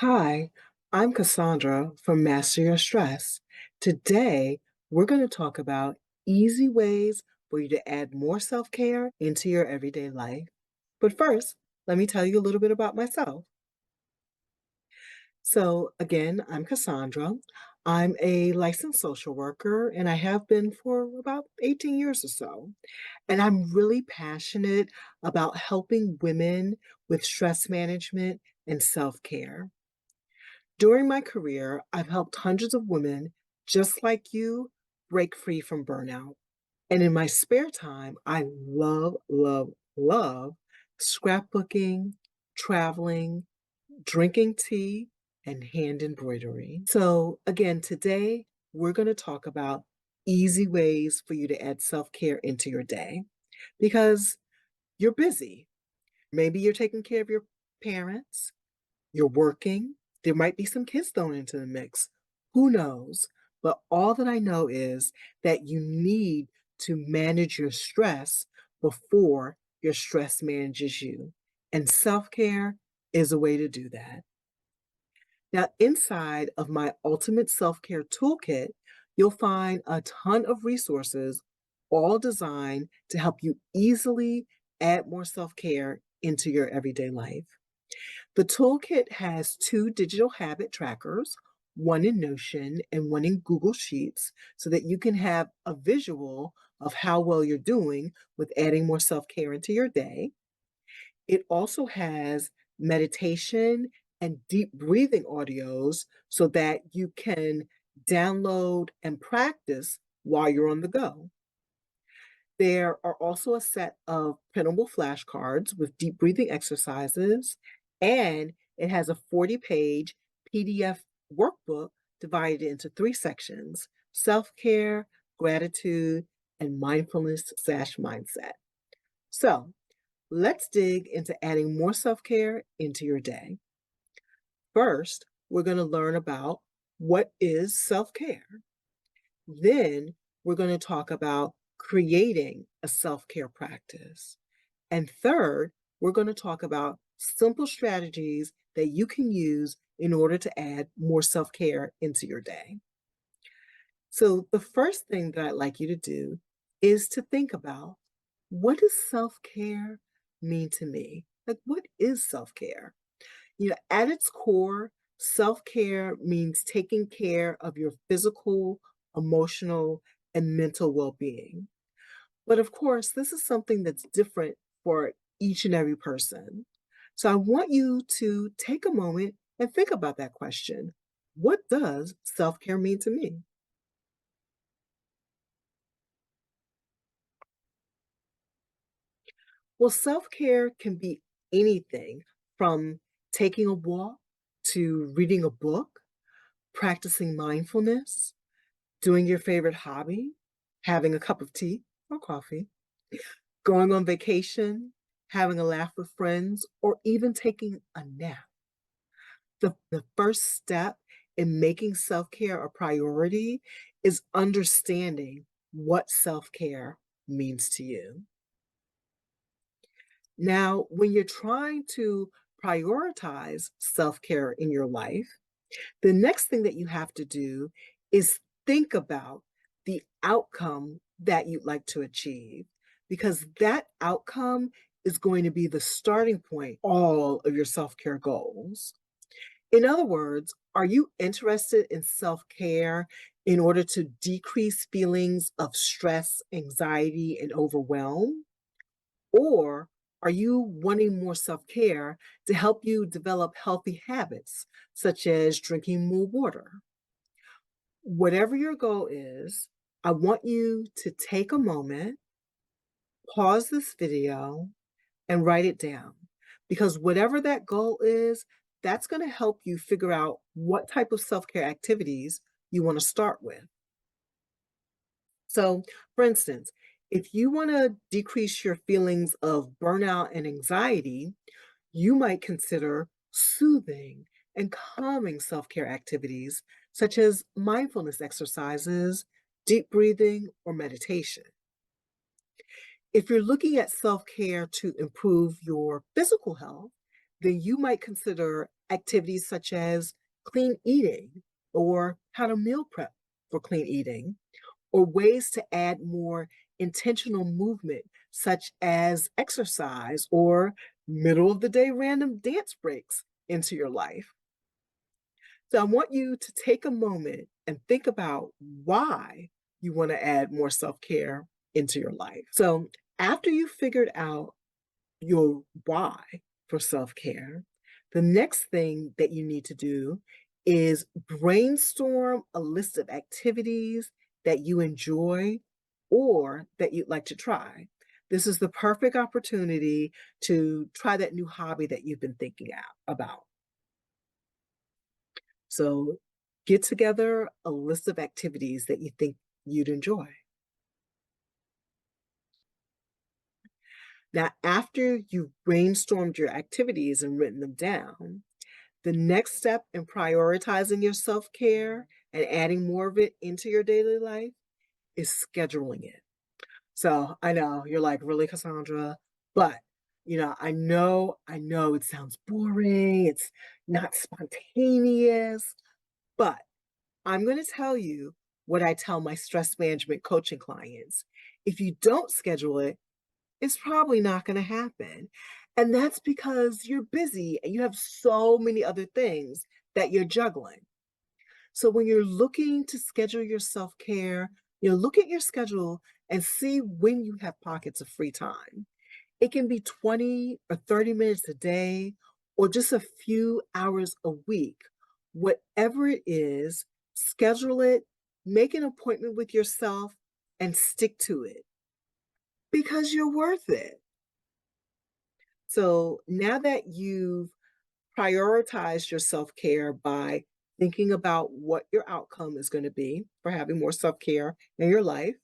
Hi, I'm Cassandra from Master Your Stress. Today, we're going to talk about easy ways for you to add more self care into your everyday life. But first, let me tell you a little bit about myself. Again, I'm Cassandra. I'm a licensed social worker and I have been for about 18 years or so. And I'm really passionate about helping women with stress management and self care. During my career, I've helped hundreds of women just like you break free from burnout. And in my spare time, I love scrapbooking, traveling, drinking tea, and hand embroidery. Again, today we're going to talk about easy ways for you to add self care into your day because you're busy. Maybe you're taking care of your parents, you're working. There might be some kids thrown into the mix. Who knows? But all that I know is that you need to manage your stress before your stress manages you. And self care is a way to do that. Now, inside of my Ultimate Self Care Toolkit, you'll find a ton of resources, all designed to help you easily add more self care into your everyday life. The toolkit has two digital habit trackers, one in Notion and one in Google Sheets, so that you can have a visual of how well you're doing with adding more self care into your day. It also has meditation and deep breathing audios so that you can download and practice while you're on the go. There are also a set of printable flashcards with deep breathing exercises, and it has a 40-page PDF workbook divided into three sections: self care, gratitude, and mindfulness/mindset. So let's dig into adding more self care into your day. First, we're going to learn about what is self care. Then we're going to talk about creating a self care practice. And third, we're going to talk about simple strategies that you can use in order to add more self care into your day. So, the first thing that I'd like you to do is to think about, what does self care mean to me? Like, what is self care? At its core, self care means taking care of your physical, emotional, and mental well being. But of course, this is something that's different for each and every person. So I want you to take a moment and think about that question. What does self care mean to me? Well, self care can be anything from taking a walk to reading a book, practicing mindfulness, doing your favorite hobby, having a cup of tea or coffee, going on vacation, having a laugh with friends, or even taking a nap. The first step in making self care a priority is understanding what self care means to you. Now, when you're trying to prioritize self care in your life, the next thing that you have to do is think about the outcome that you'd like to achieve, because that outcome is going to be the starting point of all of your self-care goals. In other words, are you interested in self-care in order to decrease feelings of stress, anxiety, and overwhelm? Or are you wanting more self care to help you develop healthy habits, such as drinking more water? Whatever your goal is, I want you to take a moment, pause this video, and write it down. Because whatever that goal is, that's going to help you figure out what type of self care activities you want to start with. So, for instance, if you want to decrease your feelings of burnout and anxiety, you might consider soothing and calming self care activities such as mindfulness exercises, deep breathing, or meditation. If you're looking at self care to improve your physical health, then you might consider activities such as clean eating or how to meal prep for clean eating, or ways to add more intentional movement, such as exercise or middle of the day random dance breaks into your life. So I want you to take a moment and think about why you want to add more self care into your life. So after you figured out your why for self care, the next thing that you need to do is brainstorm a list of activities that you enjoy or that you'd like to try. This is the perfect opportunity to try that new hobby that you've been thinking about. So get together a list of activities that you think you'd enjoy. Now, after you've brainstormed your activities and written them down, the next step in prioritizing your self care and adding more of it into your daily life is scheduling it. So I know you're like, really, Cassandra? But I know it sounds boring, it's not spontaneous, but I'm going to tell you what I tell my stress management coaching clients. If you don't schedule it, it's probably not going to happen. And that's because you're busy and you have so many other things that you're juggling. So when you're looking to schedule your self care, look at your schedule and see when you have pockets of free time. It can be 20 or 30 minutes a day or just a few hours a week. Whatever it is, schedule it, make an appointment with yourself, and stick to it because you're worth it. So now that you've prioritized your self care by thinking about what your outcome is going to be for having more self care in your life,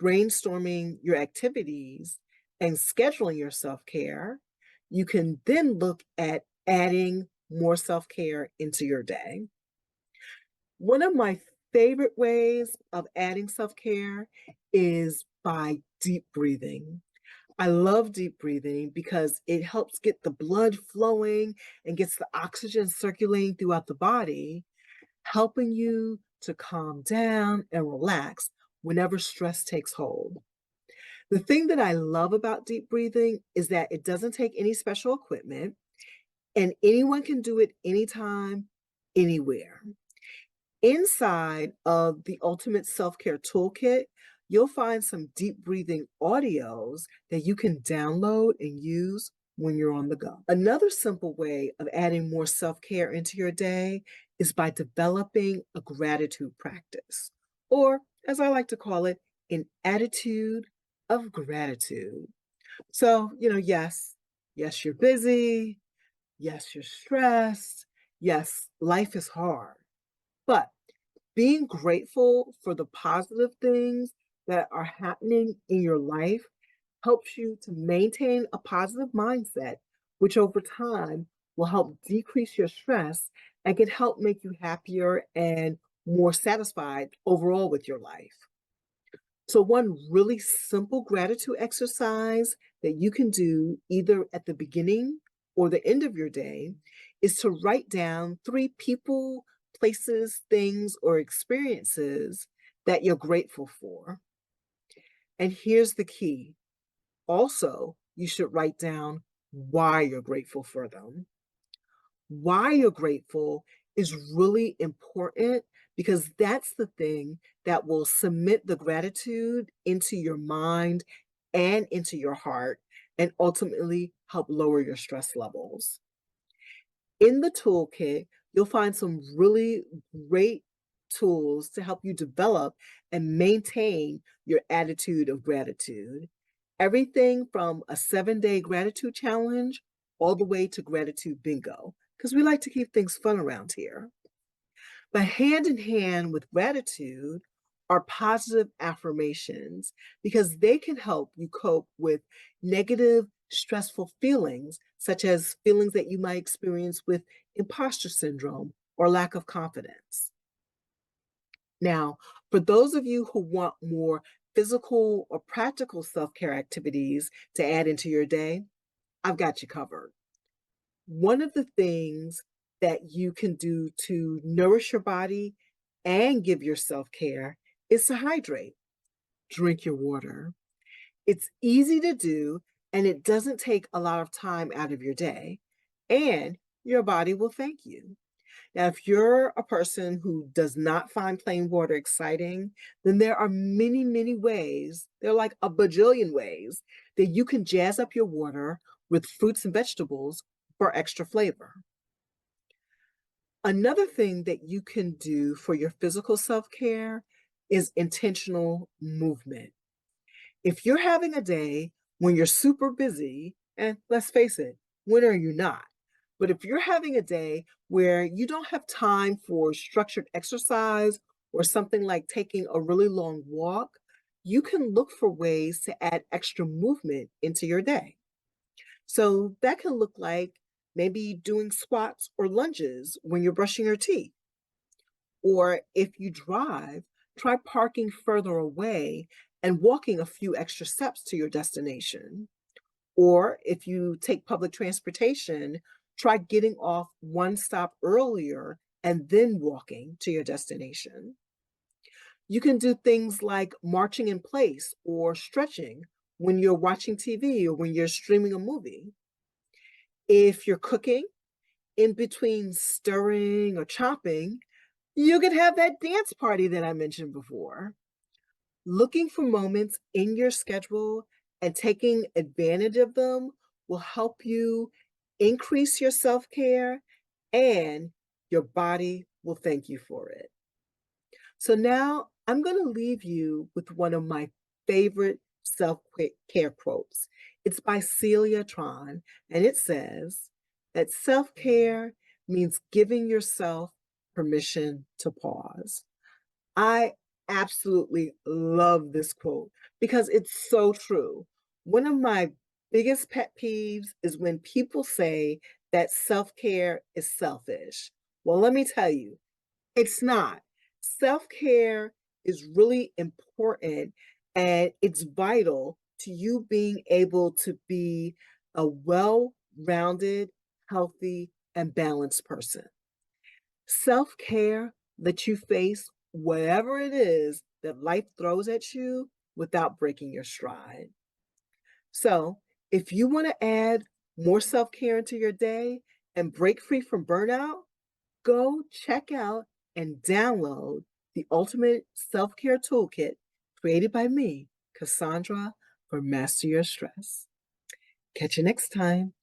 brainstorming your activities, and scheduling your self care, you can then look at adding more self care into your day. One of my favorite ways of adding self care is by deep breathing. I love deep breathing because it helps get the blood flowing and gets the oxygen circulating throughout the body, helping you to calm down and relax whenever stress takes hold. The thing that I love about deep breathing is that it doesn't take any special equipment and anyone can do it anytime, anywhere. Inside of the Ultimate Self Care Toolkit, you'll find some deep breathing audios that you can download and use when you're on the go. Another simple way of adding more self care into your day is by developing a gratitude practice, or as I like to call it, an attitude of gratitude. So, yes, you're busy. Yes, you're stressed. Yes, life is hard. But being grateful for the positive things that are happening in your life helps you to maintain a positive mindset, which over time will help decrease your stress and can help make you happier and more satisfied overall with your life. So, one really simple gratitude exercise that you can do either at the beginning or the end of your day is to write down three people, places, things, or experiences that you're grateful for. And here's the key also, you should write down why you're grateful for them. Why you're grateful is really important because that's the thing that will cement the gratitude into your mind and into your heart and ultimately help lower your stress levels. In the toolkit, you'll find some really great tools to help you develop and maintain your attitude of gratitude. Everything from a 7-day gratitude challenge all the way to gratitude bingo, because we like to keep things fun around here. But hand in hand with gratitude are positive affirmations because they can help you cope with negative, stressful feelings, such as feelings that you might experience with imposter syndrome or lack of confidence. Now, for those of you who want more physical or practical self care activities to add into your day, I've got you covered. One of the things that you can do to nourish your body and give yourself care is to hydrate. Drink your water. It's easy to do and it doesn't take a lot of time out of your day, and your body will thank you. Now, if you're a person who does not find plain water exciting, then there are many, many ways, there are like a bajillion ways that you can jazz up your water with fruits and vegetables for extra flavor. Another thing that you can do for your physical self care is intentional movement. If you're having a day when you're super busy, and let's face it, when are you not? But if you're having a day where you don't have time for structured exercise or something like taking a really long walk, you can look for ways to add extra movement into your day. So that can look like maybe doing squats or lunges when you're brushing your teeth. Or if you drive, try parking further away and walking a few extra steps to your destination. Or if you take public transportation, try getting off one stop earlier and then walking to your destination. You can do things like marching in place or stretching when you're watching TV or when you're streaming a movie. If you're cooking, in between stirring or chopping, you could have that dance party that I mentioned before. Looking for moments in your schedule and taking advantage of them will help you increase your self care, and your body will thank you for it. So now I'm going to leave you with one of my favorite self care quotes. It's by Celia Tron, and it says that self care means giving yourself permission to pause. I absolutely love this quote because it's so true. One of my biggest pet peeves is when people say that self care is selfish. Well, let me tell you, it's not. Self care is really important and it's vital to you being able to be a well rounded, healthy, and balanced person. Self care lets you face whatever it is that life throws at you without breaking your stride. So, if you want to add more self care into your day and break free from burnout, go check out and download the Ultimate Self Care Toolkit created by me, Cassandra, for Master Your Stress. Catch you next time.